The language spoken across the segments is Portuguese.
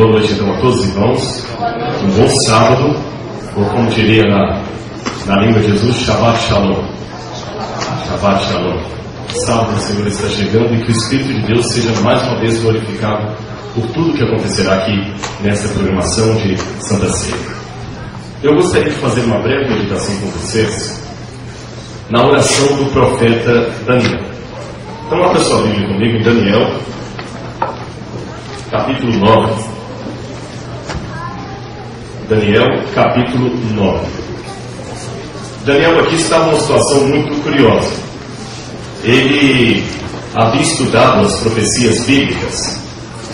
Boa noite então a todos os irmãos, um bom sábado, ou como diria na língua de Jesus, Shabbat Shalom. Shabbat Shalom. O sábado do Senhor está chegando e que o Espírito de Deus seja mais uma vez glorificado por tudo que acontecerá aqui nesta programação de Santa Ceia. Eu gostaria de fazer uma breve meditação com vocês na oração do profeta Daniel. Então abra sua Bíblia comigo em Daniel, capítulo 9. Daniel, capítulo 9. Daniel aqui está numa situação muito curiosa. Ele havia estudado as profecias bíblicas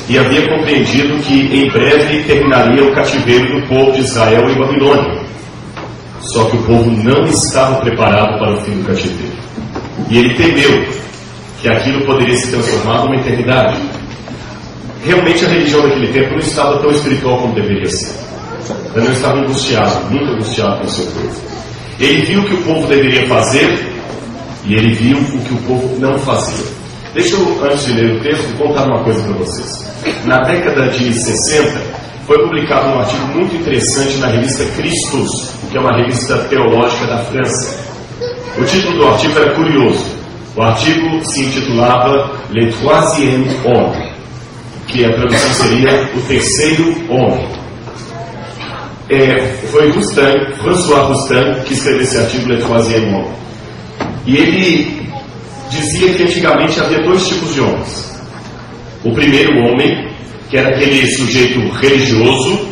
e havia compreendido que em breve terminaria o cativeiro do povo de Israel em Babilônia. Só que o povo não estava preparado para o fim do cativeiro. E ele temeu que aquilo poderia se transformar numa eternidade. Realmente a religião daquele tempo não estava tão espiritual como deveria ser. Daniel estava angustiado, muito angustiado com o seu povo. Ele viu o que o povo deveria fazer e ele viu o que o povo não fazia. Deixa eu, antes de ler o texto, contar uma coisa para vocês. Na década de 60, foi publicado um artigo muito interessante na revista Christus, que é uma revista teológica da França. O título do artigo era curioso. O artigo se intitulava Le Troisième Homme, que a tradução seria O Terceiro Homem. Foi François Roustan que escreveu esse artigo, Le Troisième Homme. E ele dizia que antigamente havia dois tipos de homens. O primeiro homem, que era aquele sujeito religioso,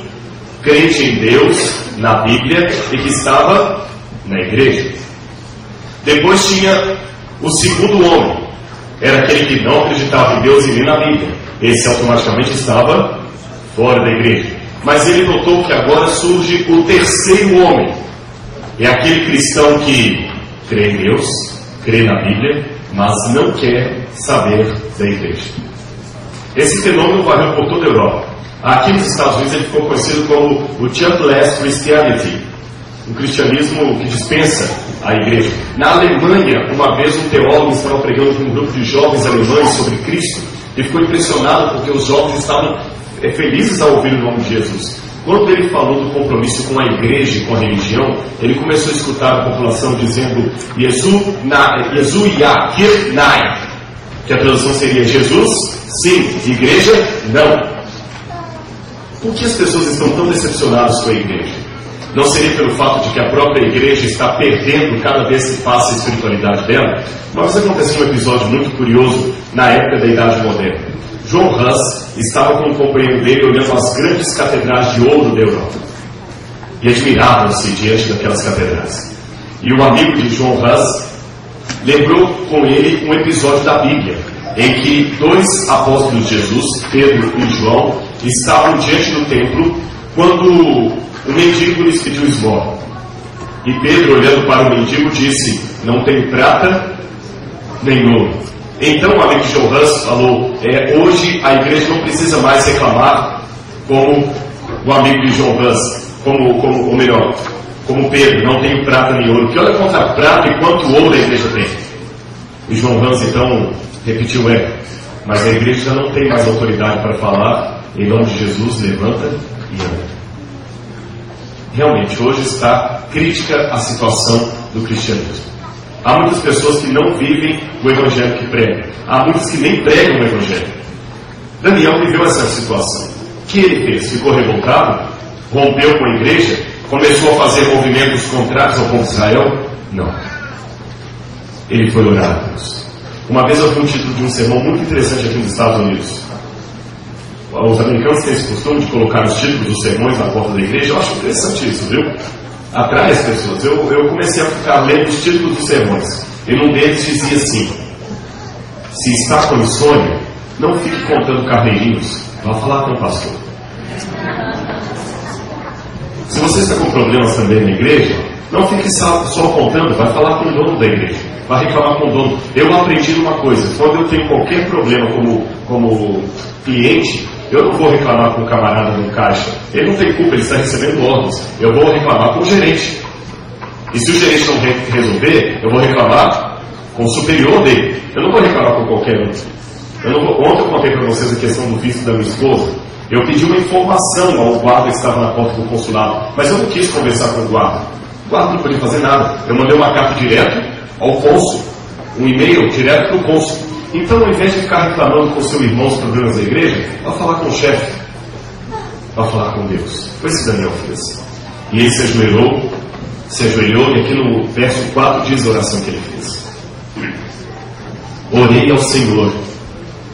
crente em Deus, na Bíblia, e que estava na igreja. Depois tinha o segundo homem, era aquele que não acreditava em Deus e nem na Bíblia. Esse automaticamente estava fora da igreja. Mas ele notou que agora surge o terceiro homem. É aquele cristão que crê em Deus, crê na Bíblia, mas não quer saber da igreja. Esse fenômeno varreu por toda a Europa. Aqui nos Estados Unidos ele ficou conhecido como o Churchless Christianity, um cristianismo que dispensa a igreja. Na Alemanha, uma vez um teólogo estava pregando com um grupo de jovens alemães sobre Cristo e ficou impressionado porque os jovens estavam felizes ao ouvir o nome de Jesus. Quando ele falou do compromisso com a igreja e com a religião, ele começou a escutar a população dizendo Jesus ja, Kirche nein, que a tradução seria Jesus, sim, igreja, não. Por que as pessoas estão tão decepcionadas com a igreja? Não seria pelo fato de que a própria igreja está perdendo cada vez que passa a espiritualidade dela? Mas aconteceu um episódio muito curioso na época da Idade Moderna. John Huss estava com um companheiro dele olhando as grandes catedrais de ouro da Europa e admiravam-se diante daquelas catedrais. E o amigo de John Huss lembrou com ele um episódio da Bíblia em que dois apóstolos de Jesus, Pedro e João, estavam diante do templo quando o mendigo lhes pediu esmola. E Pedro, olhando para o mendigo, disse: não tenho prata nem ouro. Então o amigo de John Huss falou: hoje a igreja não precisa mais reclamar como o amigo de John Huss, como Pedro, não tenho prata nem ouro. Que olha quanto a prata e quanto ouro a igreja tem. E John Huss então repetiu: mas a igreja já não tem mais autoridade para falar em nome de Jesus, levanta e anda. Realmente hoje está crítica a situação do cristianismo. Há muitas pessoas que não vivem o evangelho que pregam. Há muitos que nem pregam o evangelho. Daniel viveu essa situação. O que ele fez? Ficou revoltado? Rompeu com a igreja? Começou a fazer movimentos contrários ao povo de Israel? Não. Ele foi orar a Deus. Uma vez eu vi um título de um sermão muito interessante aqui nos Estados Unidos. Os americanos têm esse costume de colocar os títulos dos sermões na porta da igreja. Eu acho interessante isso, viu? Atrai as pessoas. Eu comecei a ficar lendo os títulos dos sermões. E num deles dizia assim: se está com insônia, não fique contando carneirinhos, vá falar com o pastor. Se você está com problemas também na igreja, não fique só contando, vai falar com o dono da igreja, vai reclamar com o dono. Eu aprendi uma coisa: quando eu tenho qualquer problema como cliente, eu não vou reclamar com o camarada no caixa. Ele não tem culpa, ele está recebendo ordens. Eu vou reclamar com o gerente. E se o gerente não resolver, eu vou reclamar com o superior dele. Eu não vou reclamar com qualquer um. Ontem eu contei para vocês a questão do visto da minha esposa. Eu pedi uma informação ao guarda que estava na porta do consulado, mas eu não quis conversar com o guarda. O guarda não podia fazer nada. Eu mandei uma carta direto ao cônsul, um e-mail direto para o cônsul. Então, ao invés de ficar reclamando com seu irmão os problemas da igreja, vá falar com o chefe, vá falar com Deus. Foi isso que Daniel fez. E ele se ajoelhou, e aqui no verso 4 diz a oração que ele fez. Orei ao Senhor,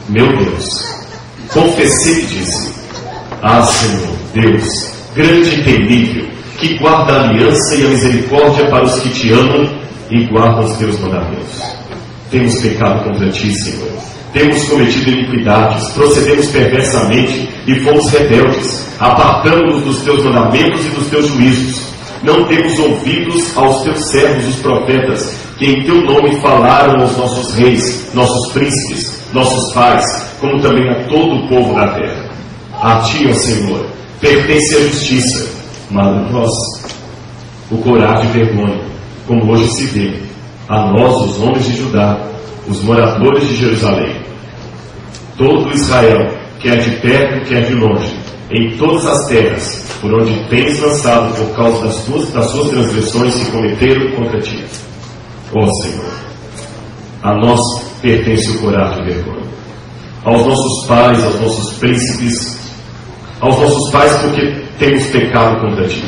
meu Deus, confessei e disse: Ah, Senhor, Deus, grande e temível, que guarda a aliança e a misericórdia para os que te amam e guardam os teus mandamentos. Temos pecado contra ti, Senhor. Temos cometido iniquidades, procedemos perversamente e fomos rebeldes. Apartamos-nos dos teus mandamentos e dos teus juízos. Não temos ouvidos aos teus servos, os profetas, que em teu nome falaram aos nossos reis, nossos príncipes, nossos pais, como também a todo o povo da terra. A ti, ó Senhor, pertence a justiça, mas a nós o coragem e vergonha, como hoje se vê, a nós, os homens de Judá, os moradores de Jerusalém. Todo Israel, quer de perto, quer de longe, em todas as terras, por onde tens lançado por causa das suas transgressões que cometeram contra ti. Ó Senhor, a nós pertence o coragem e vergonha. Aos nossos pais, aos nossos príncipes, aos nossos pais, porque temos pecado contra ti.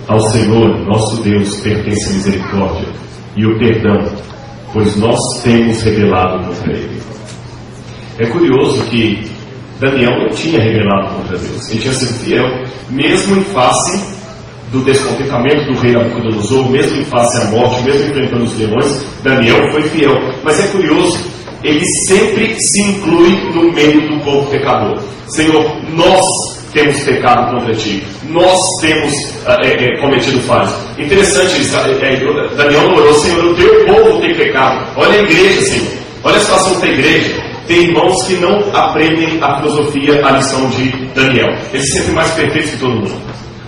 Ao Senhor, nosso Deus, pertence a misericórdia e o perdão, pois nós temos rebelado contra ele. É curioso que Daniel não tinha rebelado contra Deus. Ele tinha sido fiel, mesmo em face do descontentamento do rei Nabucodonosor, mesmo em face à morte, mesmo enfrentando os leões, Daniel foi fiel. Mas é curioso, ele sempre se inclui no meio do povo pecador. Senhor, nós temos pecado contra ti, nós temos cometido falhas. Interessante isso, Daniel orou: Senhor, o teu povo tem pecado. Olha a igreja, Senhor, olha a situação da igreja. Tem irmãos que não aprendem a filosofia, a lição de Daniel. Eles se sentem mais perfeitos que todo mundo.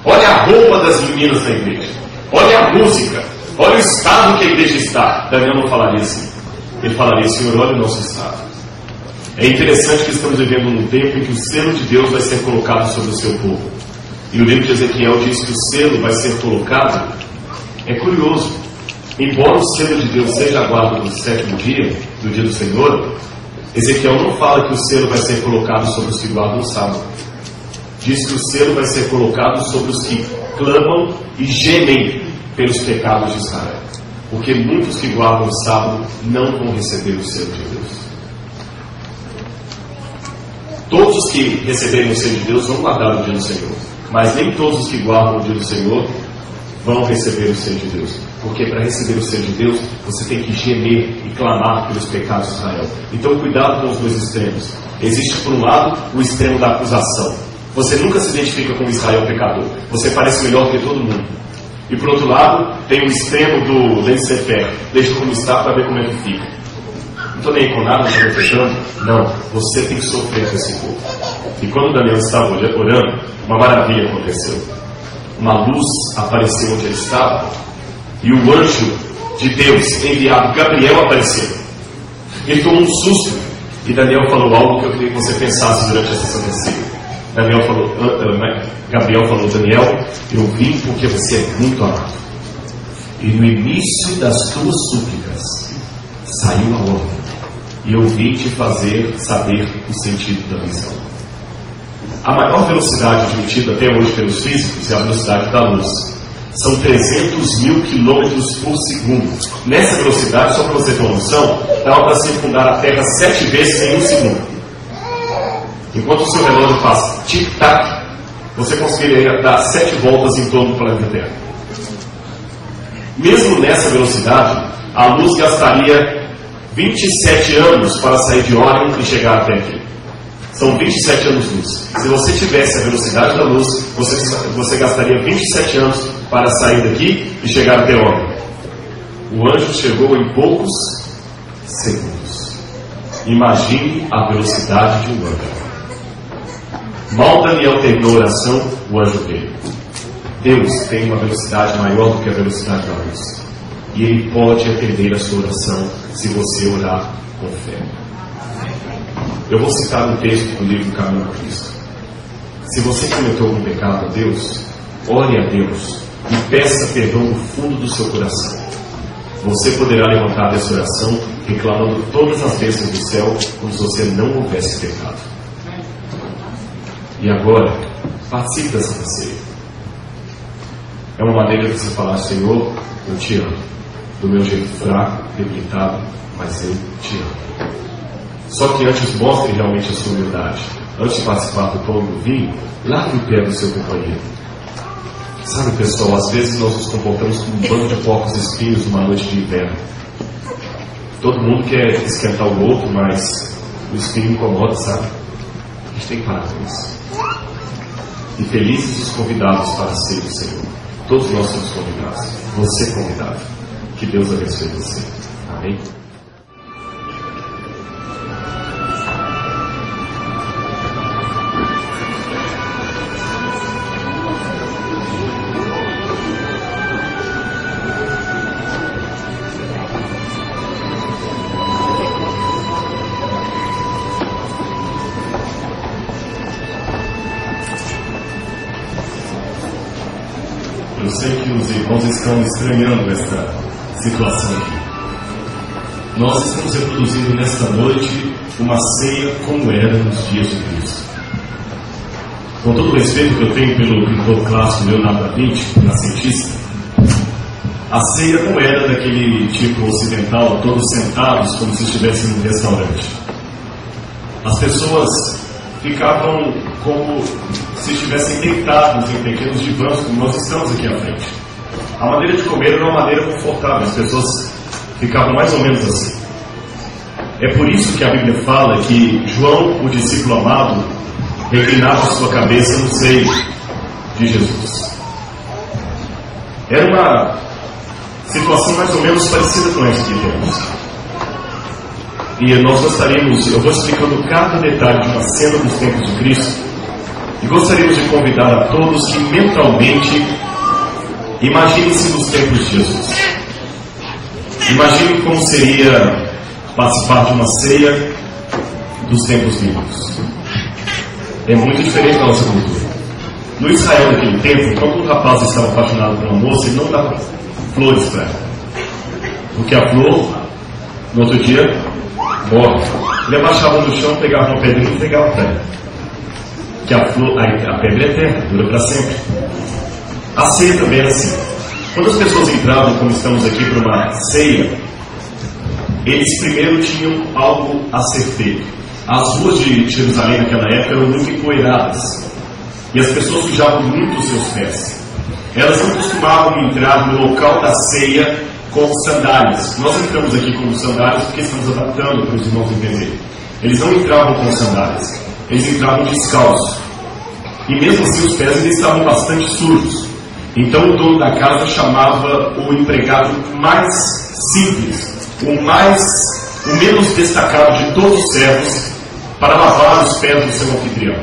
Olha a roupa das meninas da igreja, olha a música, olha o estado que a igreja está. Daniel não falaria assim. Ele falaria: Senhor, olha o nosso estado. É interessante que estamos vivendo num tempo em que o selo de Deus vai ser colocado sobre o seu povo. E o livro de Ezequiel diz que o selo vai ser colocado. É curioso, embora o selo de Deus seja a guarda do sétimo dia, do dia do Senhor, Ezequiel não fala que o selo vai ser colocado sobre os que guardam o sábado. Diz que o selo vai ser colocado sobre os que clamam e gemem pelos pecados de Israel. Porque muitos que guardam o sábado não vão receber o selo de Deus. Todos os que receberem o selo de Deus vão guardar o dia do Senhor. Mas nem todos os que guardam o dia do Senhor vão receber o selo de Deus. Porque para receber o selo de Deus, você tem que gemer e clamar pelos pecados de Israel. Então cuidado com os dois extremos. Existe por um lado o extremo da acusação. Você nunca se identifica com Israel pecador. Você parece melhor que todo mundo. E por outro lado, tem o extremo do laissez-faire. Deixa como está para ver como é que fica. Não estou nem com nada, não estou fechando. Não, você tem que sofrer com esse povo. E quando Daniel estava orando, uma maravilha aconteceu. Uma luz apareceu onde ele estava, e o anjo de Deus enviado, Gabriel, apareceu. Ele tomou um susto, e Daniel falou algo que eu queria que você pensasse durante essa sessão de ceia. Gabriel falou: Daniel, eu vim porque você é muito amado. E no início das tuas súplicas saiu a ordem, e eu vim te fazer saber o sentido da visão. A maior velocidade admitida até hoje pelos físicos é a velocidade da luz. São 300 mil quilômetros por segundo. Nessa velocidade, só para você ter uma noção, dá para circundar a Terra 7 vezes em 1 segundo. Enquanto o seu relógio faz tic-tac, você conseguiria dar 7 voltas em torno do planeta Terra. Mesmo nessa velocidade, a luz gastaria 27 anos para sair de Órion e chegar até aqui. São 27 anos-luz. Se você tivesse a velocidade da luz, você gastaria 27 anos para sair daqui e chegar até Órion. O anjo chegou em poucos segundos. Imagine a velocidade de um anjo. Mal Daniel terminou a oração, o anjo veio. Deus tem uma velocidade maior do que a velocidade da luz. E Ele pode atender a sua oração se você orar com fé. Eu vou citar um texto do livro Caminho a Cristo. Se você cometeu algum pecado a Deus, ore a Deus e peça perdão do fundo do seu coração. Você poderá levantar dessa oração reclamando todas as bênçãos do céu como se você não houvesse pecado. E agora, participe da Santa Ceia. É uma maneira de você falar: Senhor, eu te amo. Do meu jeito fraco, debilitado, mas eu te amo. Só que antes mostre realmente a sua humildade. Antes de participar do pão e do vinho, lave o pé do seu companheiro. Sabe, pessoal, às vezes nós nos comportamos como um bando de porcos espinhos numa noite de inverno. Todo mundo quer esquentar o outro, mas o espinho incomoda, sabe? A gente tem que parar com isso. E felizes os convidados para a ceia do Senhor. Todos nós somos convidados. Você é convidado. Que Deus abençoe você. Amém? Eu sei que os irmãos estão estranhando esta situação aqui. Nós estamos reproduzindo nesta noite uma ceia como era nos dias de Cristo. Com todo o respeito que eu tenho pelo pintor clássico Leonardo da Vinci, renascentista, a ceia não era daquele tipo ocidental, todos sentados como se estivessem num restaurante. As pessoas ficavam como se estivessem deitados em pequenos divãs, como nós estamos aqui à frente. A maneira de comer era uma maneira confortável, as pessoas ficavam mais ou menos assim. É por isso que a Bíblia fala que João, o discípulo amado, reclinava sua cabeça no seio de Jesus. Era uma situação mais ou menos parecida com essa que temos. E nós gostaríamos, eu vou explicando cada detalhe de uma cena dos tempos de Cristo, e gostaríamos de convidar a todos que mentalmente imaginem-se nos tempos de Jesus. Imaginem como seria participar de uma ceia dos tempos bíblicos. É muito diferente da nossa cultura. No Israel daquele tempo, quando um rapaz estava apaixonado por uma moça, ele não dava flores para ela, porque a flor, no outro dia, morre. Ele abaixava no chão, pegava uma pedra e entregava para ela. Que a pedra é eterna, dura para sempre. A ceia também era assim. Quando as pessoas entravam, como estamos aqui, para uma ceia, eles primeiro tinham algo a ser feito. As ruas de Jerusalém naquela época eram muito empoeiradas, e as pessoas sujavam muito os seus pés. Elas não costumavam entrar no local da ceia com sandálias. Nós entramos aqui com sandálias porque estamos adaptando para os irmãos entenderem. Eles não entravam com sandálias, eles entravam descalços. E mesmo assim os pés eles estavam bastante sujos. Então o dono da casa chamava o empregado mais simples, o menos destacado de todos os servos, para lavar os pés do seu anfitrião.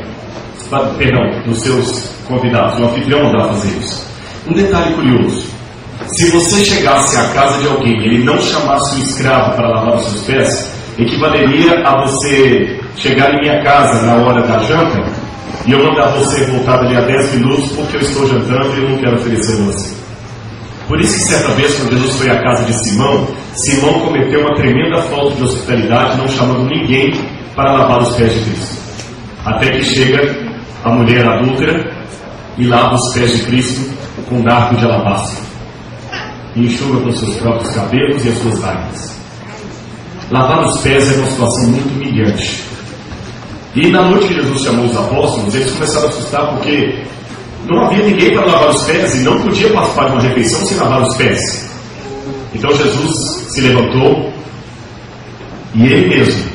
Perdão, dos seus convidados. O anfitrião mandava fazer isso. Um detalhe curioso: se você chegasse à casa de alguém e ele não chamasse o escravo para lavar os seus pés, equivaleria a você chegar em minha casa na hora da janta e eu mandar você voltar dali a 10 minutos porque eu estou jantando e eu não quero oferecer você. Por isso que certa vez, quando Jesus foi à casa de Simão, Simão cometeu uma tremenda falta de hospitalidade, não chamando ninguém para lavar os pés de Cristo. Até que chega a mulher adúltera e lava os pés de Cristo com um narco de alabastro e enxuga com seus próprios cabelos e as suas lágrimas. Lavar os pés é uma situação muito humilhante. E na noite que Jesus chamou os apóstolos, eles começaram a assustar porque não havia ninguém para lavar os pés e não podia participar de uma refeição sem lavar os pés. Então Jesus se levantou e ele mesmo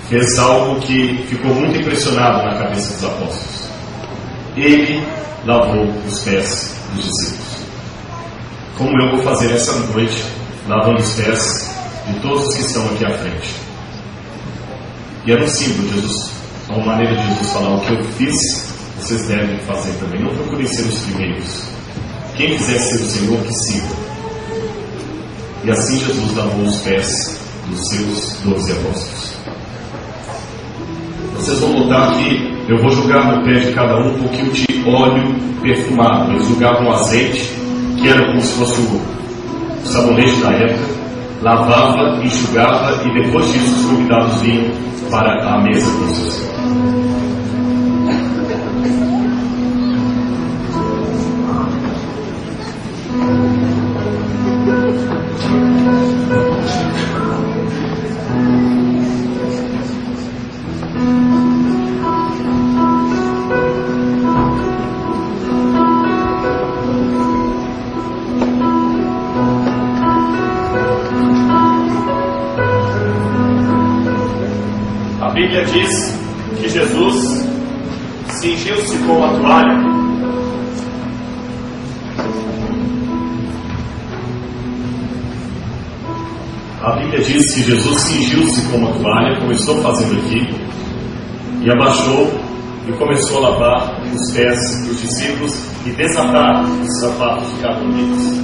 fez algo que ficou muito impressionado na cabeça dos apóstolos. Ele lavou os pés dos discípulos. Como eu vou fazer essa noite, lavando os pés de todos os que estão aqui à frente. E era um símbolo de Jesus, uma maneira de Jesus falar: o que eu fiz, vocês devem fazer também. Não procurem ser os primeiros. Quem quiser ser o Senhor, que siga. E assim Jesus lavou os pés dos seus 12 apóstolos. Vocês vão notar que eu vou jogar no pé de cada um pouquinho de óleo perfumado. Eles jogavam um azeite, que era como se fosse o sabonete da época, lavava, enxugava, e depois disso os convidados vinham para a mesa com o seu Senhor. A Bíblia diz que Jesus cingiu-se com a toalha. A Bíblia diz que Jesus cingiu-se com uma toalha, como eu estou fazendo aqui, e abaixou e começou a lavar os pés dos discípulos e desatar os sapatos de cada um deles.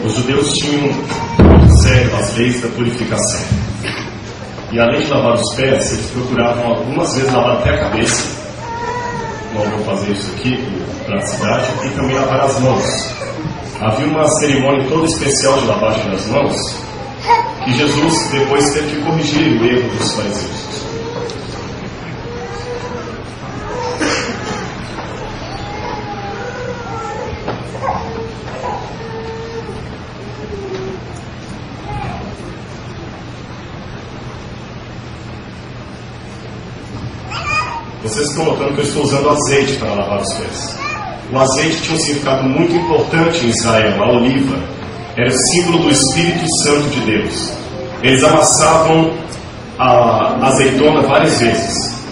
Os judeus tinham muito sério as leis da purificação. E além de lavar os pés, eles procuravam algumas vezes lavar até a cabeça. Nós vamos fazer isso aqui por praticidade. E também lavar as mãos. Havia uma cerimônia toda especial de lavagem das mãos, que Jesus depois teve que corrigir o erro dos fariseus. Vocês estão notando que eu estou usando azeite para lavar os pés. O azeite tinha um significado muito importante em Israel. A oliva era o símbolo do Espírito Santo de Deus. Eles amassavam a azeitona várias vezes.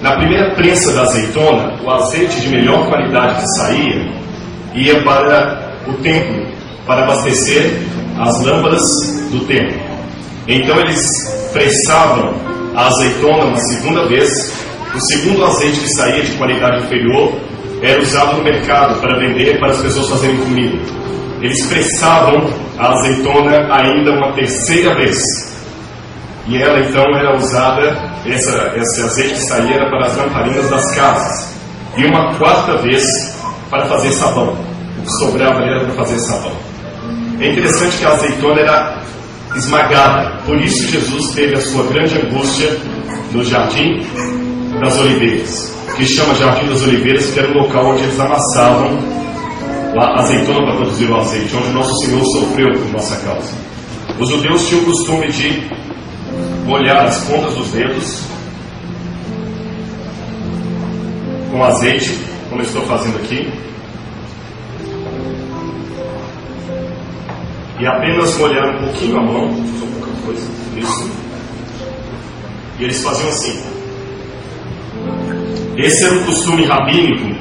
Na primeira prensa da azeitona, o azeite de melhor qualidade que saía ia para o templo, para abastecer as lâmpadas do templo. Então eles pressavam a azeitona uma segunda vez. O segundo azeite que saía de qualidade inferior era usado no mercado para vender, para as pessoas fazerem comida. Eles pressavam a azeitona ainda uma terceira vez. E ela então era usada, esse azeite que saía era para as lamparinas das casas. E uma quarta vez para fazer sabão. O que sobrava era para fazer sabão. É interessante que a azeitona era esmagada. Por isso Jesus teve a sua grande angústia no Jardim das Oliveiras, que chama Jardim das Oliveiras, que era um local onde eles amassavam a azeitona para produzir o azeite, onde Nosso Senhor sofreu por nossa causa. Os judeus tinham o costume de molhar as pontas dos dedos com azeite, como eu estou fazendo aqui, e apenas molhar um pouquinho a mão, só pouca coisa, isso, e eles faziam assim. Esse era o costume rabínico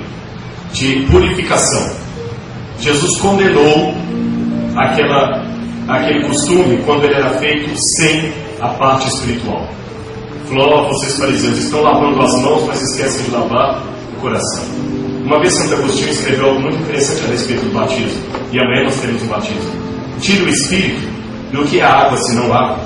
de purificação. Jesus condenou aquele costume quando ele era feito sem a parte espiritual. Falou: vocês fariseus estão lavando as mãos, mas esquecem de lavar o coração. Uma vez Santo Agostinho escreveu algo muito interessante a respeito do batismo, e amanhã nós teremos um batismo. Tira o Espírito, do que é a água se não água?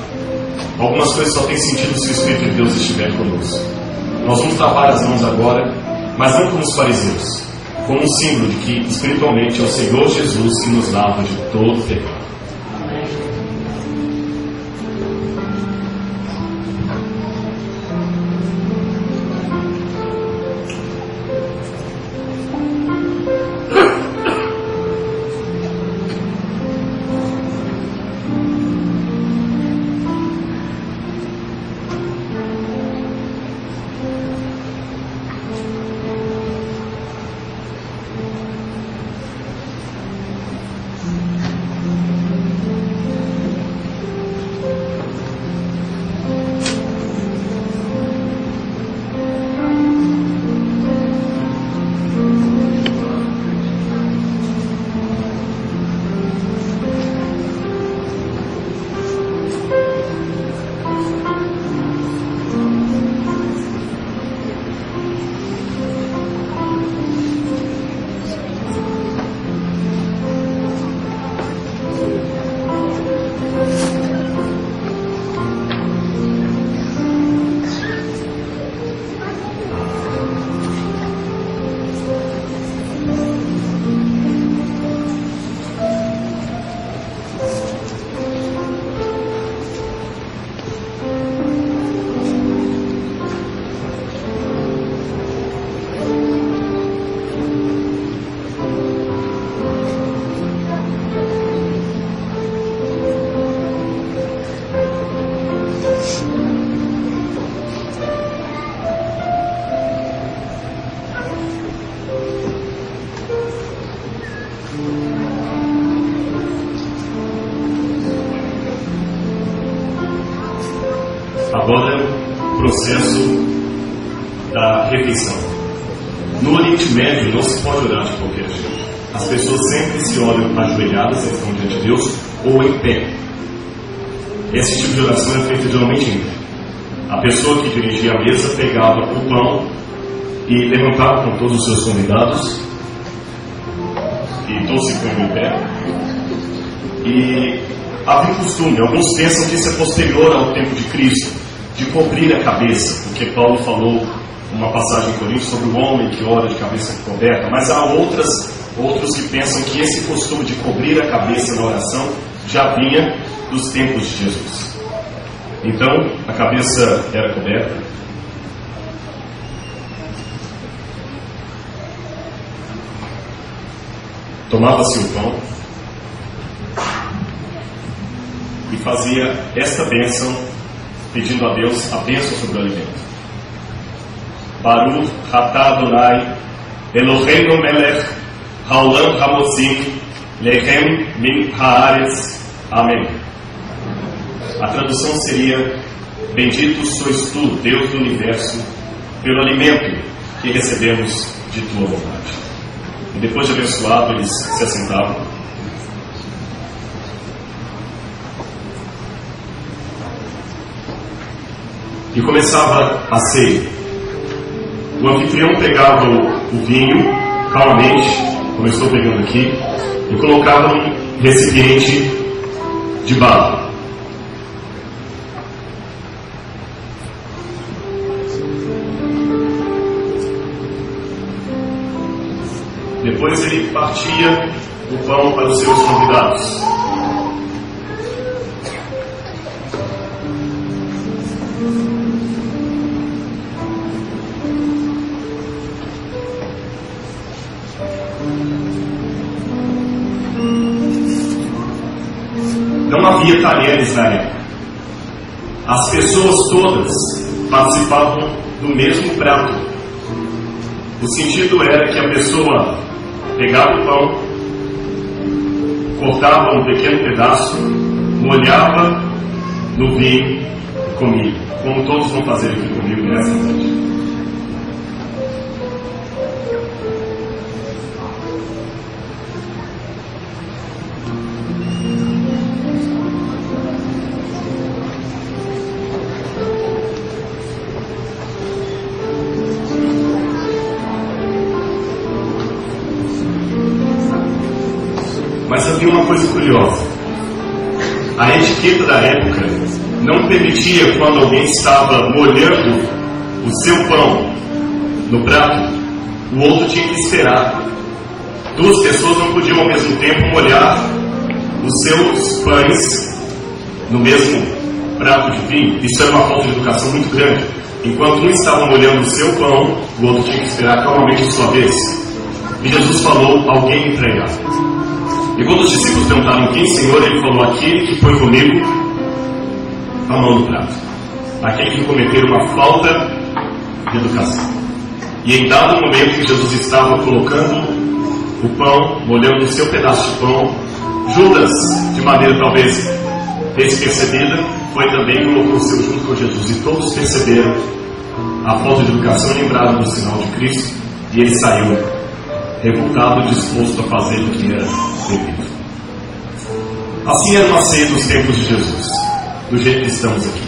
Algumas coisas só têm sentido se o Espírito de Deus estiver conosco. Nós vamos lavar as mãos agora, mas não como os fariseus, como um símbolo de que espiritualmente é o Senhor Jesus que nos lava de todo o pecado. Agora, o processo da refeição. No Oriente Médio não se pode orar de qualquer jeito. As pessoas sempre se olham ajoelhadas, eles estão diante de Deus, ou em pé. Esse tipo de oração é feita geralmente em pé. A pessoa que dirigia a mesa pegava o pão e levantava com todos os seus convidados, e todos se põem em pé. E havia um costume, alguns pensam que isso é posterior ao tempo de Cristo, de cobrir a cabeça, porque Paulo falou uma passagem em Coríntios sobre o homem que ora de cabeça coberta, mas há outros que pensam que esse costume de cobrir a cabeça na oração já vinha dos tempos de Jesus. Então, a cabeça era coberta, tomava-se o pão e fazia esta bênção, pedindo a Deus a bênção sobre o alimento. Baruch atah Adonai, Eloheinu melech haolam hamotzi lechem min haaretz. Amém. A tradução seria: bendito sois tu, Deus do universo, pelo alimento que recebemos de tua vontade. E depois de abençoado, eles se assentavam. E começava a ceia. O anfitrião pegava o vinho, calmamente, como eu estou pegando aqui, e colocava num recipiente de barro. Depois ele partia o pão para os seus convidados. Não havia talheres na época. As pessoas todas participavam do mesmo prato. O sentido era que a pessoa pegava o pão, cortava um pequeno pedaço, molhava no vinho e comia. Como todos vão fazer aqui comigo nessa noite. Mas havia uma coisa curiosa. A etiqueta da época não permitia, quando alguém estava molhando o seu pão no prato, o outro tinha que esperar. Duas pessoas não podiam ao mesmo tempo molhar os seus pães no mesmo prato de vinho. Isso era uma falta de educação muito grande. Enquanto um estava molhando o seu pão, o outro tinha que esperar calmamente a sua vez. E Jesus falou: alguém entregar. E quando os discípulos perguntaram: quem, Senhor? Ele falou: aquele que põe comigo a mão no prato, aquele que cometeu uma falta de educação. E em dado momento que Jesus estava colocando o pão, molhando o seu pedaço de pão, Judas, de maneira talvez despercebida, foi também e colocou o seu junto com Jesus. E todos perceberam a falta de educação e lembraram do sinal de Cristo. E ele saiu revoltado, disposto a fazer o que era devido. Assim era uma ceia dos tempos de Jesus, do jeito que estamos aqui.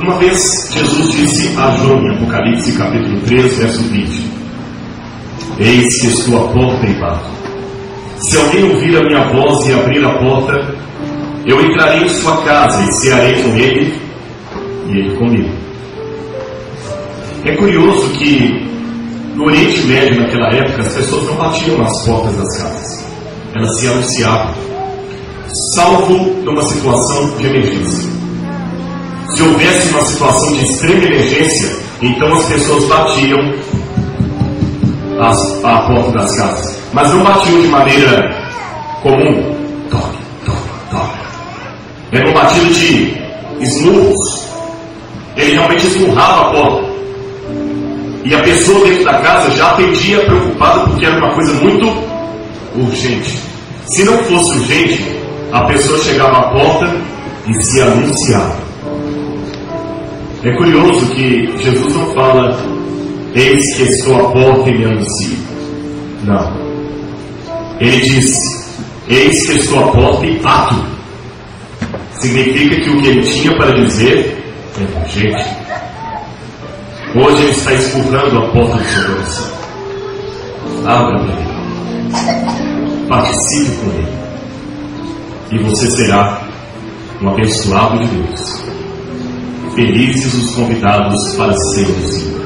Uma vez Jesus disse a João, em Apocalipse capítulo 3, verso 20: eis que estou à porta e bato. Se alguém ouvir a minha voz e abrir a porta, eu entrarei em sua casa e cearei com ele e ele comigo. É curioso que no Oriente Médio, naquela época, as pessoas não batiam nas portas das casas. Elas se anunciavam, salvo numa situação de emergência. Se houvesse uma situação de extrema emergência, então as pessoas batiam a porta das casas. Mas não batiam de maneira comum. Toque, toque, toque. Era um batido de esmurros. Ele realmente esmurrava a porta. E a pessoa dentro da casa já atendia preocupada, porque era uma coisa muito urgente. Se não fosse urgente, a pessoa chegava à porta e se anunciava. É curioso que Jesus não fala: eis que estou à porta e me anuncio. Não. Ele diz: eis que estou à porta e bato. Significa que o que ele tinha para dizer é urgente. Hoje ele está empurrando a porta do seu coração. Abra para ele. Participe com ele. E você será um abençoado de Deus. Felizes os convidados para a ceia do Senhor.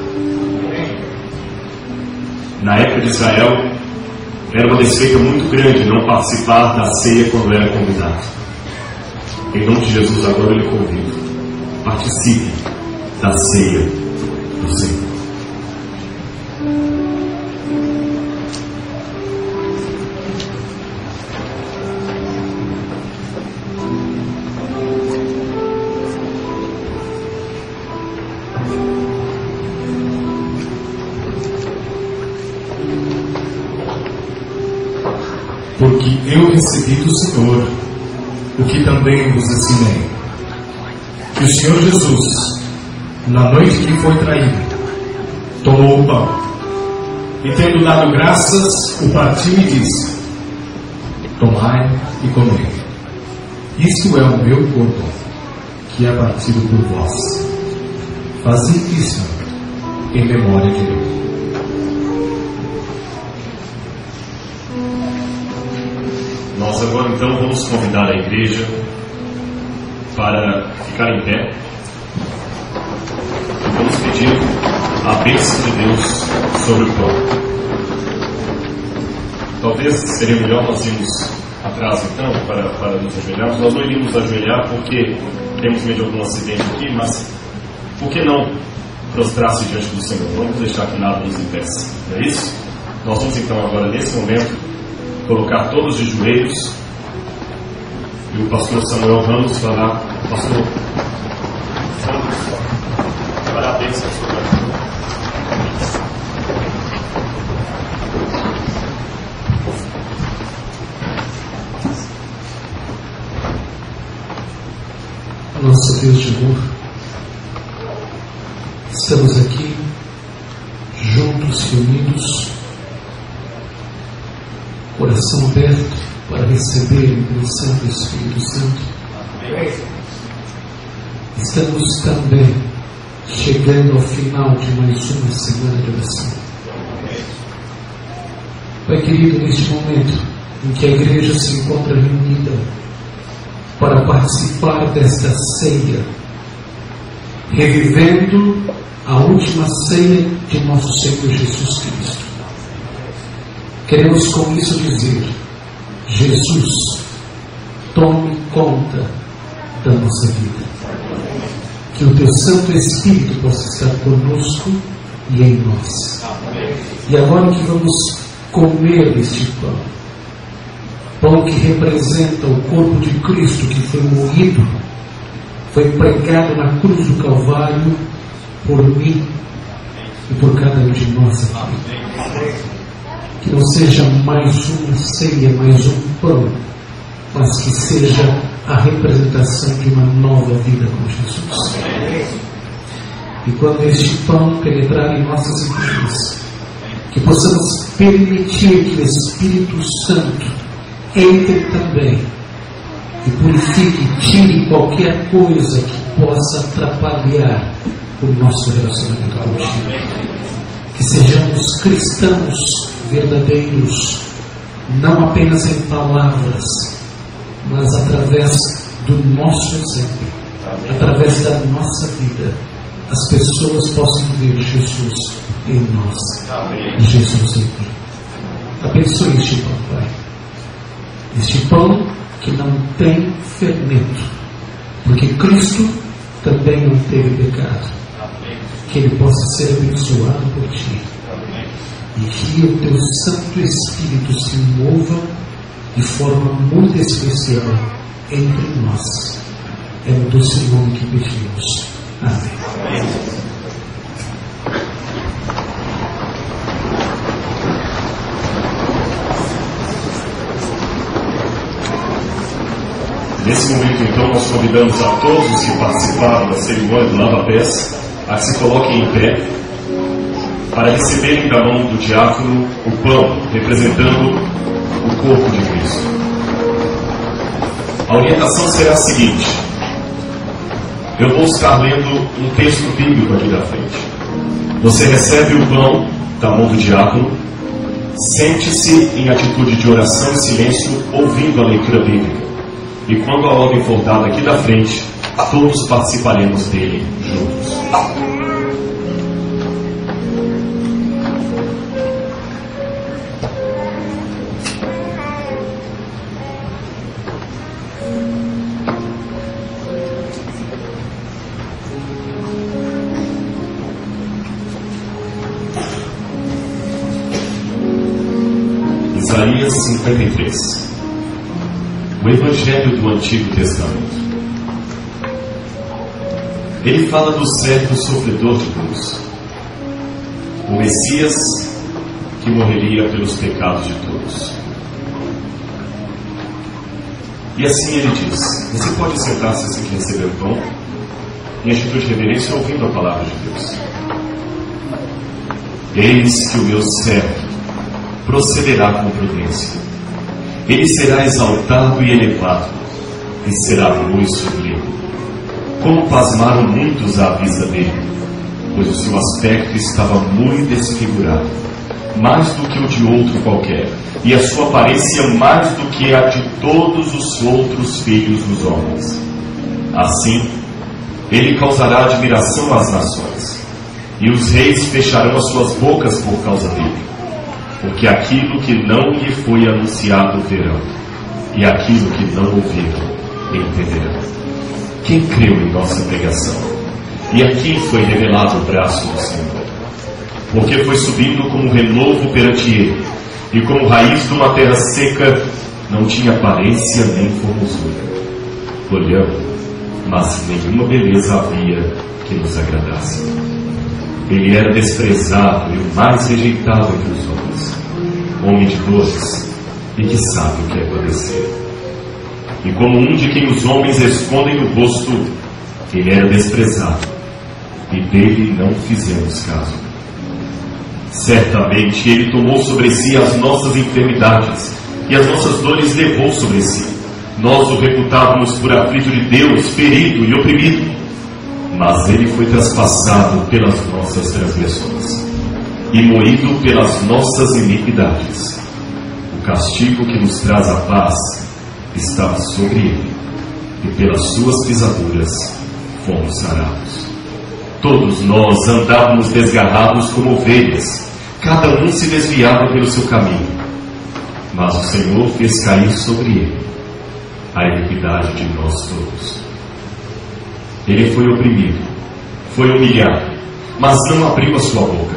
Na época de Israel, era uma desfeita muito grande não participar da ceia quando era convidado. Em nome de Jesus, agora eu lhe convido: participe da ceia do Senhor. porque eu recebi do Senhor o que também vos ensinei. Que o Senhor Jesus, na noite que foi traído, tomou o pão e, tendo dado graças, o partiu e disse: tomai e comei. Isto é o meu corpo, que é partido por vós. Fazei isso em memória de mim. Nós agora então vamos convidar a igreja para ficar em pé e vamos pedir a bênção de Deus sobre o pão. Talvez seria melhor nós irmos atrás então para nos ajoelharmos. Nós não iríamos ajoelhar porque temos medo de algum acidente aqui, mas por que não prostrar-se diante do Senhor? Vamos deixar que nada nos impeça, não é isso? Nós vamos então agora nesse momento colocar todos de joelhos e o pastor Samuel Ramos fará, pastor Ramos fará a bênção sobre a Nosso Deus de amor, estamos aqui juntos, reunidos, coração aberto para receber o Santo Espírito Santo. Estamos também chegando ao final de mais uma semana de oração. Pai querido, neste momento em que a igreja se encontra reunida para participar desta ceia, revivendo a última ceia de nosso Senhor Jesus Cristo, queremos com isso dizer: Jesus, tome conta da nossa vida. Que o Teu Santo Espírito possa estar conosco e em nós. E agora que vamos comer este pão, pão que representa o corpo de Cristo que foi moído, foi pregado na cruz do Calvário por mim e por cada um de nós aqui. Que não seja mais uma ceia, mais um pão, mas que seja a representação de uma nova vida com Jesus. E quando este pão penetrar em nossas vidas, que possamos permitir que o Espírito Santo entre também e purifique, tire qualquer coisa que possa atrapalhar o nosso relacionamento contigo. Que sejamos cristãos verdadeiros, não apenas em palavras, mas através do nosso exemplo, através da nossa vida, as pessoas possam ver Jesus em nós, Jesus em mim. Abençoe este pão, Pai. Este pão que não tem fermento, porque Cristo também não teve pecado. Que ele possa ser abençoado por Ti. E que o Teu Santo Espírito se mova de forma muito especial entre nós. É no doce nome que pedimos. Amém. Nesse momento, então, nós convidamos a todos que participaram da cerimônia do lava-pés a que se coloquem em pé para receberem da mão do diácono o pão, representando o corpo de Cristo. A orientação será a seguinte: eu vou estar lendo um texto bíblico aqui da frente. Você recebe o pão da mão do diácono, sente-se em atitude de oração e silêncio, ouvindo a leitura bíblica. E quando a ordem for dada aqui da frente, todos participaremos dele juntos. Isaías 53. O Evangelho do Antigo Testamento. Ele fala do servo sofredor de Deus, o Messias que morreria pelos pecados de todos. E assim ele diz: você pode sentar-se assim que receber o pão, em atitude de reverência, ouvindo a palavra de Deus. Eis que o meu servo procederá com prudência. Ele será exaltado e elevado, e será luz sobre ele. Como pasmaram muitos à vista dele, pois o seu aspecto estava muito desfigurado, mais do que o de outro qualquer, e a sua aparência mais do que a de todos os outros filhos dos homens. Assim, ele causará admiração às nações, e os reis fecharão as suas bocas por causa dele, porque aquilo que não lhe foi anunciado verão, e aquilo que não ouviram entenderão. Quem creu em nossa pregação? E a quem foi revelado o braço do Senhor? Porque foi subindo como renovo perante ele, e como raiz de uma terra seca, não tinha aparência nem formosura. Olhamos, mas nenhuma beleza havia que nos agradasse. Ele era desprezado e o mais rejeitado entre os homens, homem de dores e que sabe o que é padecer. E como um de quem os homens escondem o rosto, ele era desprezado, e dele não fizemos caso. Certamente ele tomou sobre si as nossas enfermidades, e as nossas dores levou sobre si. Nós o reputávamos por aflito de Deus, ferido e oprimido. Mas ele foi traspassado pelas nossas transgressões, e moído pelas nossas iniquidades. O castigo que nos traz a paz estava sobre ele, e pelas suas pisaduras fomos sarados. Todos nós andávamos desgarrados como ovelhas, cada um se desviava pelo seu caminho, mas o Senhor fez cair sobre ele a iniquidade de nós todos. Ele foi oprimido, foi humilhado, mas não abriu a sua boca.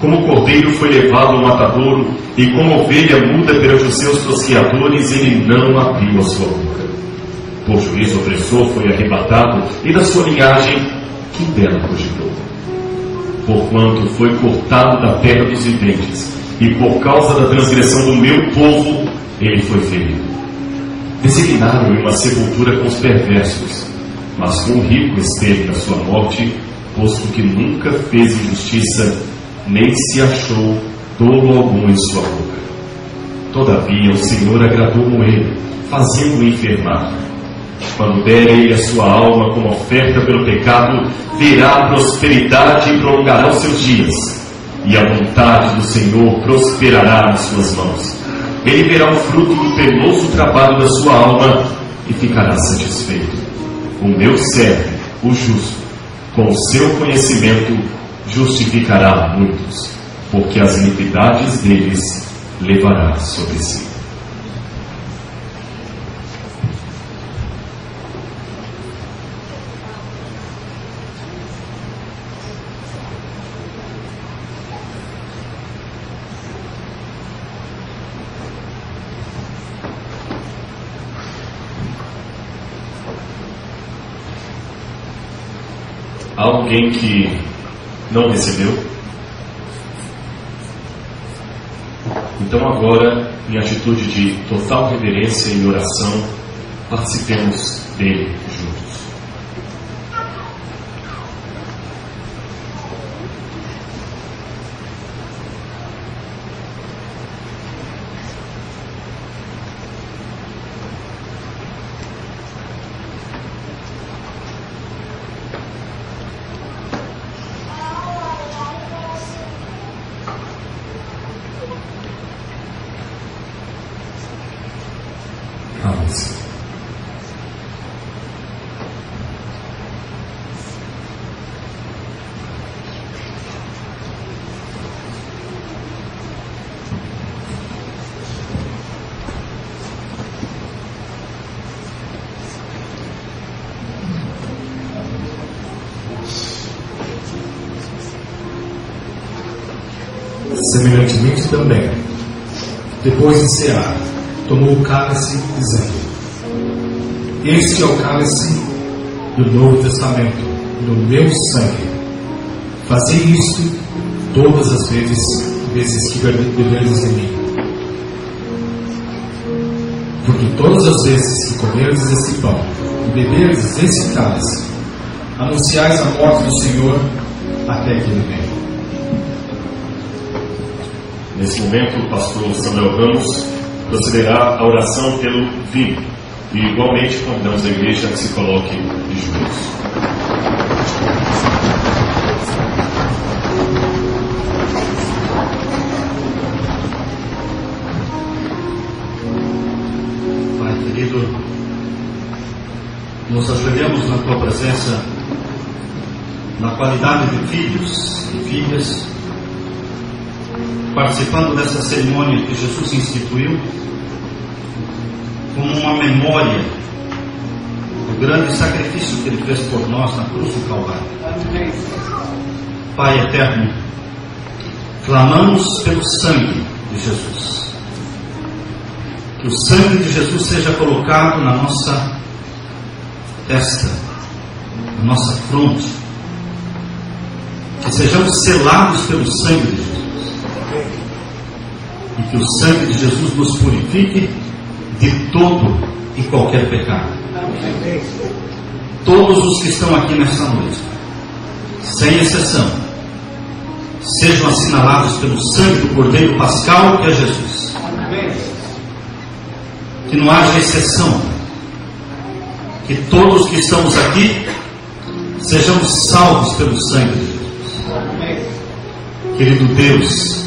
Como cordeiro foi levado ao matadouro, e como ovelha muda perante os seus tosqueadores, ele não abriu a sua boca. Por juízo opressor foi arrebatado, e da sua linhagem, quem dela cogitou? Porquanto foi cortado da terra dos viventes, e por causa da transgressão do meu povo, ele foi ferido. Designaram-lhe uma sepultura com os perversos, mas com o rico esteve na sua morte, posto que nunca fez injustiça, nem se achou dolo algum em sua boca. Todavia o Senhor agradou com ele, fazendo-o enfermar. Quando der ele a sua alma como oferta pelo pecado, verá prosperidade e prolongará os seus dias, e a vontade do Senhor prosperará nas suas mãos. Ele verá o fruto do penoso trabalho da sua alma e ficará satisfeito. O meu servo, o justo, com o seu conhecimento justificará muitos, porque as iniquidades deles levará sobre si. Alguém que não recebeu? Então agora, em atitude de total reverência e oração, participemos dele juntos. Semelhantemente também, depois de cear, tomou o cálice, dizendo: este é o cálice do Novo Testamento, no meu sangue. Fazei isto todas as vezes que beberdes em mim. Porque todas as vezes que comerdes esse pão e beberdes esse cálice, anunciais a morte do Senhor até que Ele venha. Nesse momento, o pastor Samuel Ramos procederá a oração pelo vinho. E igualmente convidamos a igreja a que se coloque de joelhos. Pai querido, nos ajoelhamos na Tua presença, na qualidade de filhos e filhas, participando dessa cerimônia que Jesus instituiu, como uma memória do grande sacrifício que Ele fez por nós na cruz do Calvário. Pai eterno, clamamos pelo sangue de Jesus. Que o sangue de Jesus seja colocado na nossa testa, na nossa fronte. Que sejamos selados pelo sangue de Jesus. E que o sangue de Jesus nos purifique de todo e qualquer pecado. Todos os que estão aqui nesta noite, sem exceção, sejam assinalados pelo sangue do Cordeiro Pascal, que é Jesus. Que não haja exceção. Que todos que estamos aqui sejamos salvos pelo sangue de Jesus. Querido Deus,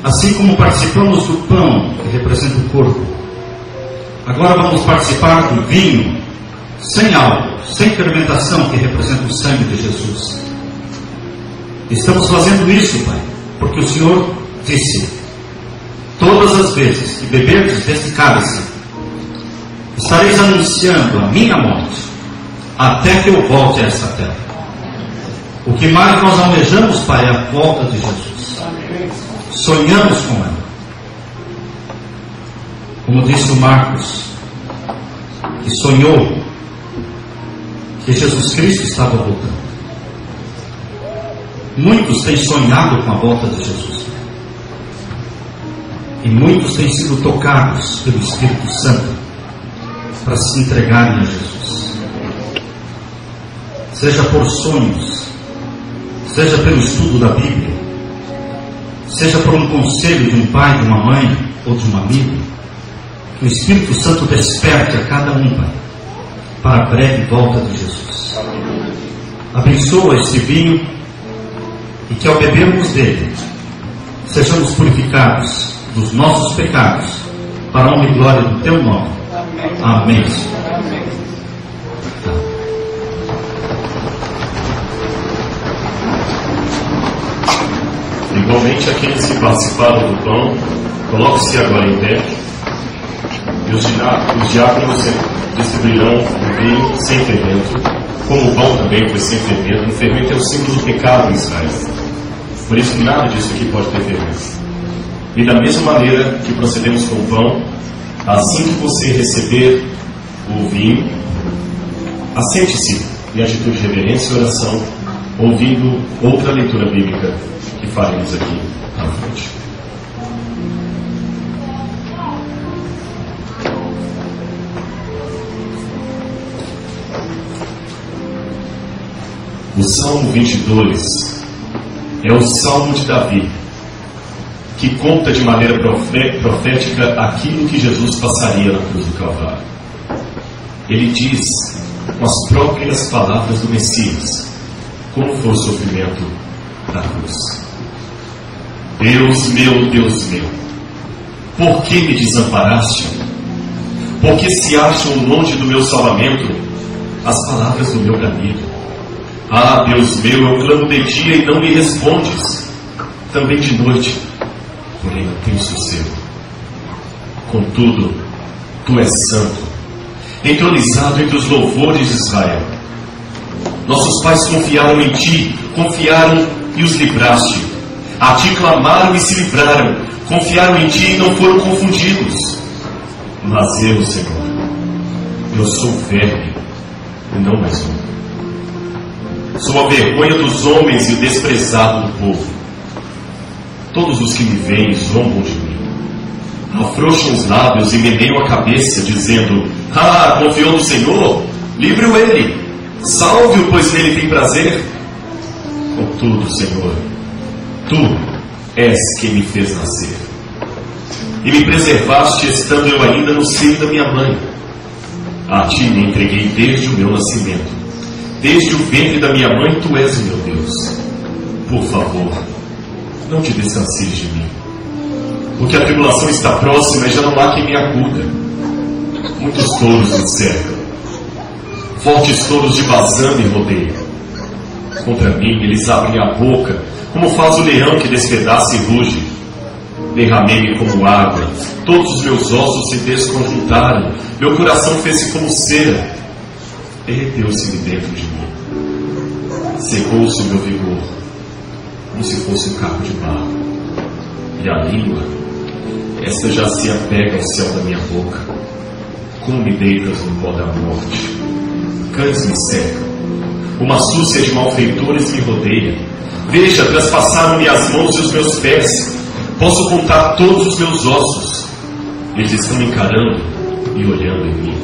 assim como participamos do pão, que representa o corpo, agora vamos participar do vinho, sem álcool, sem fermentação, que representa o sangue de Jesus. Estamos fazendo isso, Pai, porque o Senhor disse: todas as vezes que beberdes deste cálice, estareis anunciando a minha morte, até que eu volte a esta terra. O que mais nós almejamos, Pai, é a volta de Jesus. Sonhamos com ela. Como disse o Marcos, que sonhou que Jesus Cristo estava voltando. Muitos têm sonhado com a volta de Jesus. E muitos têm sido tocados pelo Espírito Santo para se entregarem a Jesus. Seja por sonhos, seja pelo estudo da Bíblia, seja por um conselho de um pai, de uma mãe ou de um amigo, que o Espírito Santo desperte a cada um, Pai, para a breve volta de Jesus. Abençoa este vinho e que ao bebermos dele, sejamos purificados dos nossos pecados, para a honra e glória do Teu nome. Amém. Igualmente, aqueles que participaram do pão, coloque-se agora em pé. E os diáconos distribuirão o vinho sem fermento, como o pão também foi sem fermento. O fermento é o símbolo do pecado em Israel. Por isso, nada disso aqui pode ter fermento. E da mesma maneira que procedemos com o pão, assim que você receber o vinho, assente-se em atitude de reverência e oração, ouvindo outra leitura bíblica que faremos aqui à frente. O Salmo 22 é o Salmo de Davi, que conta de maneira profética aquilo que Jesus passaria na cruz do Calvário. Ele diz, com as próprias palavras do Messias, como foi o sofrimento da cruz. Deus meu, por que me desamparaste? Por que se acham longe do meu salvamento as palavras do meu gemido? Ah, Deus meu, eu clamo de dia e não me respondes, também de noite, porém não tenho sossego. Contudo, Tu és santo, entronizado entre os louvores de Israel. Nossos pais confiaram em Ti, confiaram e os livraste. A Ti clamaram e se livraram, confiaram em Ti e não foram confundidos. Mas eu, Senhor, eu sou verme e não mais um. Sou a vergonha dos homens e o desprezado do povo. Todos os que me veem zombam de mim. afrouxam os lábios e meneiam a cabeça, dizendo: ah, confiou no Senhor? Livre-o ele, salve-o, pois nele tem prazer. Contudo, Senhor, Tu és quem me fez nascer, e me preservaste estando eu ainda no seio da minha mãe. A Ti me entreguei desde o meu nascimento, desde o ventre da minha mãe. Tu és o meu Deus. Por favor, não te distancies de mim, porque a tribulação está próxima e já não há quem me acuda. Muitos touros me cercam, fortes touros de Bazã me rodeiam. Contra mim eles abrem a boca, como faz o leão que despedaça e ruge. Derramei-me como água, todos os meus ossos se desconjuntaram, meu coração fez-se como cera, derreteu-se dentro de mim. Secou-se o meu vigor, como se fosse um caco de barro. E a língua, esta já se apega ao céu da minha boca. Como me deitas no pó da morte. Cães me cercam, uma súcia de malfeitores me rodeia. Veja, traspassaram-me as mãos e os meus pés. Posso contar todos os meus ossos. Eles estão encarando e olhando em mim.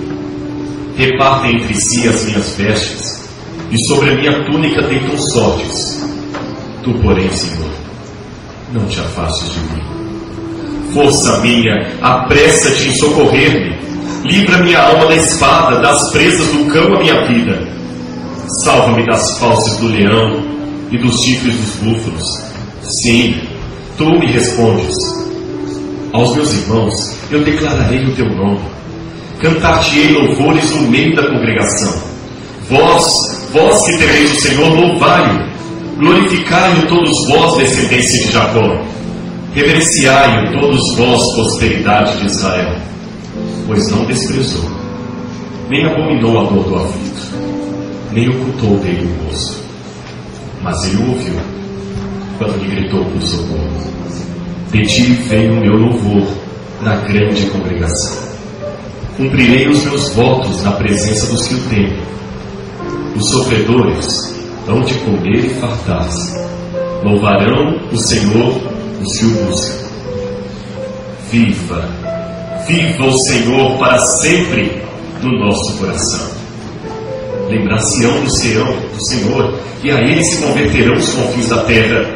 Repartem entre si as minhas vestes, e sobre a minha túnica deitam sortes. Tu, porém, Senhor, não te afastes de mim. Força minha, apressa-te em socorrer-me. Livra minha alma da espada, das presas do cão a minha vida. Salva-me das fauces do leão e dos chifres dos búfalos. Sim, Tu me respondes. Aos meus irmãos eu declararei o Teu nome. Cantar-te-ei louvores no meio da congregação. Vós que tereis o Senhor, louvai-o. Glorificai-o todos vós, descendência de Jacó. Reverenciai-o todos vós, posteridade de Israel. Pois não desprezou, nem abominou a dor do aflito, nem ocultou dele o rosto. Mas ele ouviu quando lhe gritou por socorro. De Ti veio o meu louvor na grande congregação. Cumprirei os meus votos na presença dos que o temem. Os sofredores hão de comer e fartar-se. Louvarão o Senhor os que o buscam. Viva o Senhor para sempre no nosso coração. Lembrar-se-ão do Senhor, e a Ele se converterão os confins da terra,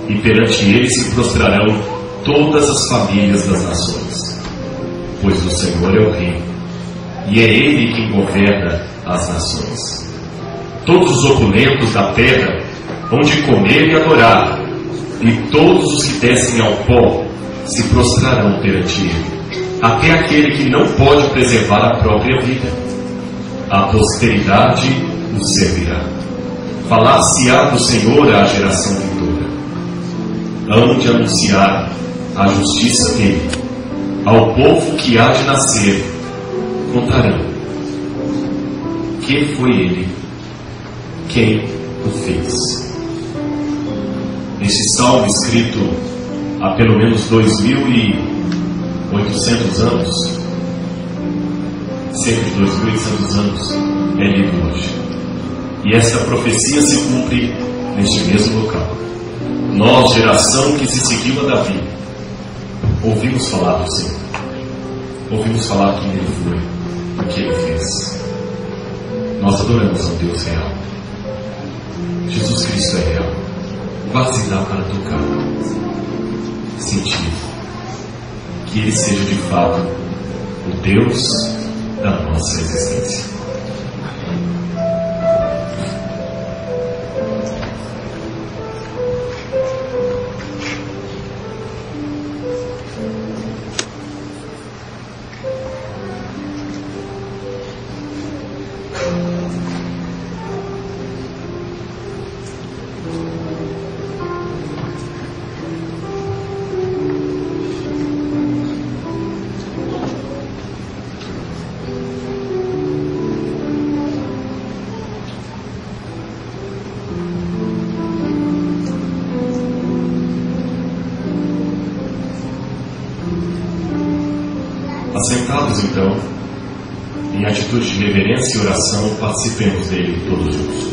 e perante Ele se prostrarão todas as famílias das nações. Pois o Senhor é o Rei, e é Ele quem governa as nações. Todos os opulentos da terra hão de comer e adorar, e todos os que descem ao pó se prostrarão perante Ele, até aquele que não pode preservar a própria vida. A posteridade o servirá. Falar-se-á do Senhor à geração vindoura. Hão de anunciar a justiça dele ao povo que há de nascer. Contarão: quem foi ele? Quem o fez? Neste salmo escrito há pelo menos 2.800 anos, cerca de 2.800 anos, é lido hoje. E essa profecia se cumpre neste mesmo local. Nós, geração que se seguiu a Davi, ouvimos falar do Senhor. Ouvimos falar quem Ele foi, o que Ele fez. Nós adoramos ao Deus real. Jesus Cristo é real. Basta dar para tocar, sentir, que Ele seja de fato o Deus da nossa existência. Assentados então, em atitude de reverência e oração, participemos dele todos juntos.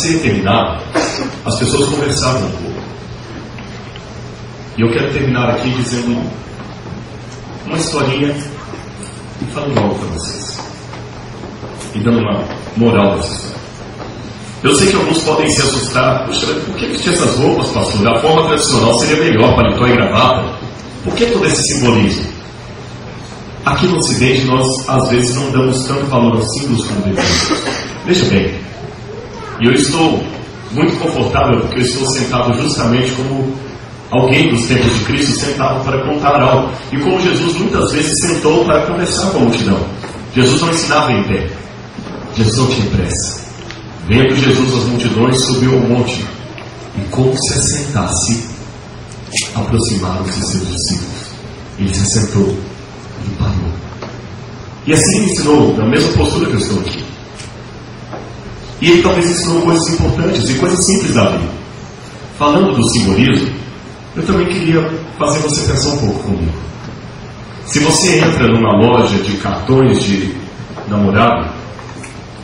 ceia terminada, as pessoas conversavam um pouco. E eu quero terminar aqui dizendo uma historinha e falando algo para vocês. E dando uma moral dessa história. Eu sei que alguns podem se assustar. Puxa, por que vestir essas roupas, pastor? A forma tradicional seria melhor, paletó e gravata. Por que todo esse simbolismo? Aqui no Ocidente nós às vezes não damos tanto valor aos símbolos como devemos. Veja bem, e eu estou muito confortável porque eu estou sentado justamente como alguém dos tempos de Cristo sentado para contar algo. E como Jesus muitas vezes sentou para conversar com a multidão. Jesus não ensinava em pé. Jesus não tinha pressa. Vendo Jesus as multidões, subiu ao monte. E como se assentasse, aproximaram-se seus discípulos. Ele se assentou e parou. E assim ele ensinou, na mesma postura que eu estou aqui. E ele talvez ensinou coisas importantes e coisas simples da vida. Falando do simbolismo, eu também queria fazer você pensar um pouco comigo. Se você entra numa loja de cartões de namorado,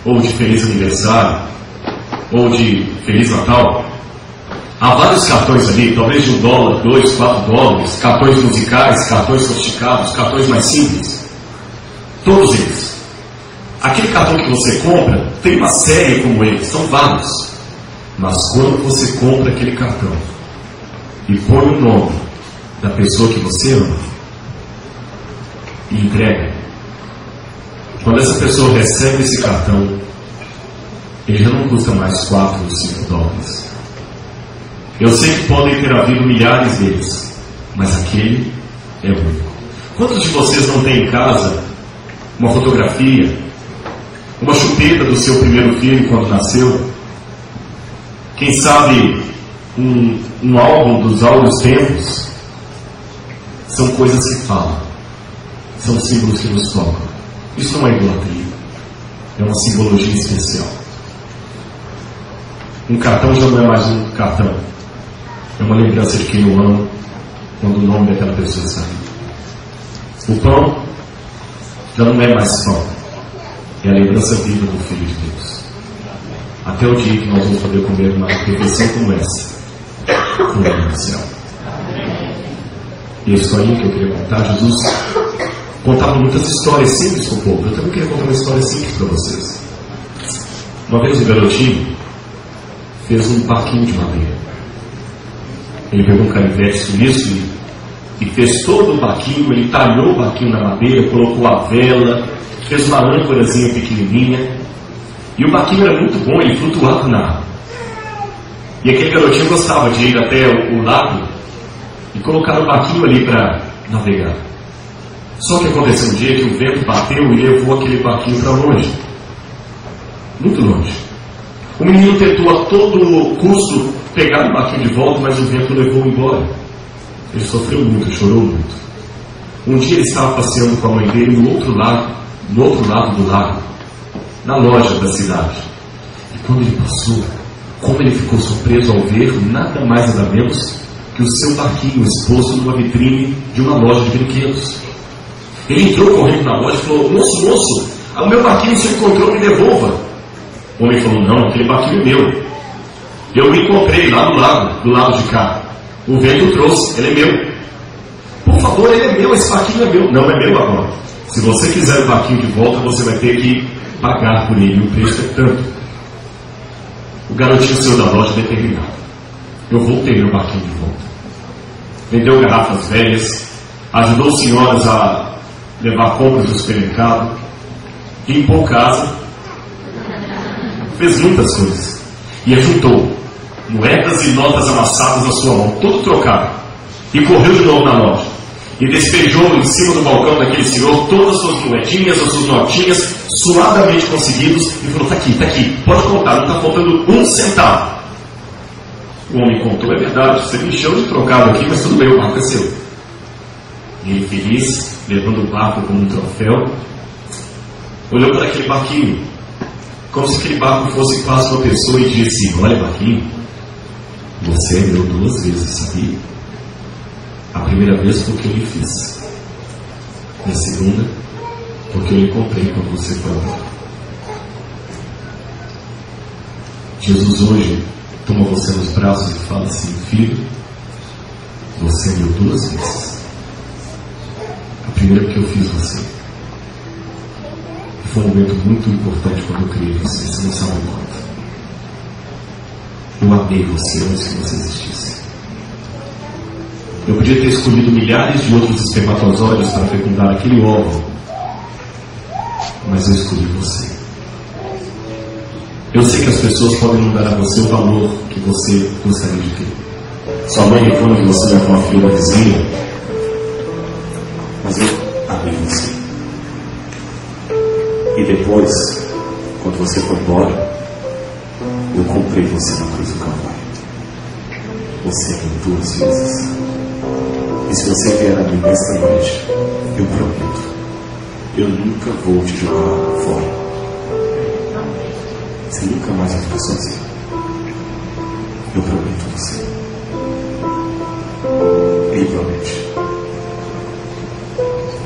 ou de Feliz Aniversário, ou de Feliz Natal, há vários cartões ali, talvez de $1, $2, $4, cartões musicais, cartões sofisticados, cartões mais simples. Todos eles. Aquele cartão que você compra, tem uma série como ele, são vários. Mas quando você compra aquele cartão e põe o nome da pessoa que você ama e entrega, quando essa pessoa recebe esse cartão, ele já não custa mais $4 ou $5. Eu sei que podem ter havido milhares deles, mas aquele é único. Quantos de vocês não têm em casa uma fotografia, uma chupeta do seu primeiro filho quando nasceu? Quem sabe um álbum dos áureos tempos? São coisas que falam, são símbolos que nos tocam. Isso não é idolatria, é uma simbologia especial. Um cartão já não é mais um cartão, é uma lembrança de quem eu amo quando o nome daquela pessoa está ali. O pão já não é mais pão, é a lembrança viva do Filho de Deus. Até o dia que nós vamos poder comer uma refeição como essa, no reino do céu. E a historinha que eu queria contar, Jesus contava muitas histórias simples com o povo. Eu também queria contar uma história simples para vocês. Uma vez um garotinho fez um barquinho de madeira. Ele pegou um canivete suíço e fez todo o barquinho. Ele talhou o barquinho na madeira, colocou a vela, fez uma âncorazinha pequenininha. E o barquinho era muito bom, ele flutuava na água. E aquele garotinho gostava de ir até o lago e colocar o barquinho ali para navegar. Só que aconteceu um dia que o vento bateu e levou aquele barquinho para longe. Muito longe. O menino tentou a todo custo pegar o barquinho de volta, mas o vento levou embora. Ele sofreu muito, chorou muito. Um dia ele estava passeando com a mãe dele no outro lado do lago, na loja da cidade. E quando ele passou, como ele ficou surpreso ao ver nada mais nada menos que o seu barquinho exposto numa vitrine de uma loja de brinquedos. Ele entrou correndo na loja e falou: moço, o meu barquinho se encontrou, me devolva. O homem falou: não, aquele barquinho é meu. Eu o encontrei lá do lado de cá. O vento trouxe, ele é meu. Por favor, ele é meu, esse barquinho é meu. Não é meu agora. Se você quiser o barquinho de volta, você vai ter que pagar por ele. O preço é tanto. O garotinho saiu da loja determinado: eu vou ter meu barquinho de volta. Vendeu garrafas velhas, ajudou senhoras a levar compras do supermercado, limpou casa, fez muitas coisas. E ajuntou moedas e notas amassadas na sua mão, tudo trocado. E correu de novo na loja. E despejou em cima do balcão daquele senhor todas as suas moedinhas, as suas notinhas, suadamente conseguidos, e falou: tá aqui, pode contar, não está faltando um centavo. O homem contou: é verdade, você me encheu de trocado aqui, mas tudo bem, o barco é seu. E ele, feliz, levando o barco como um troféu, olhou para aquele barquinho, como se aquele barco fosse quase uma pessoa, e disse: olha, barquinho, você é meu 2 vezes, sabia? A primeira vez porque eu lhe fiz, e a segunda porque eu lhe comprei quando você foi embora. Jesus hoje toma você nos braços e fala assim: filho, você me deu 2 vezes. A primeira porque eu fiz você. E foi um momento muito importante quando eu criei você. Você não sabe quanto. Eu amei você antes que você existisse. Eu podia ter escolhido milhares de outros espermatozoides para fecundar aquele óvulo, mas eu escolhi você. Eu sei que as pessoas podem não dar a você o valor que você gostaria de ter. Sua mãe reclama que você não é uma filha da vizinha, mas eu amei você. E depois, quando você foi embora, eu comprei você na cruz do Calvário. Você me 2 vezes. E se você vier a mim nesta noite, eu prometo, eu nunca vou te jogar fora. Você nunca mais vai ficar sozinho. Eu prometo a você. Ele promete.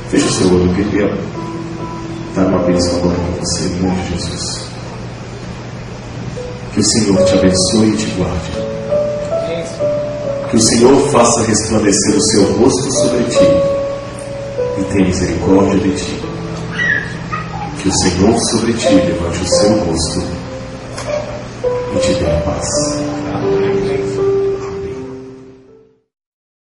Feche o seu olho, eu queria dar uma bênção agora para você, em nome de Jesus. Que o Senhor te abençoe e te guarde. Que o Senhor faça resplandecer o seu rosto sobre ti e tenha misericórdia de ti. Que o Senhor sobre ti levante o seu rosto e te dê a paz.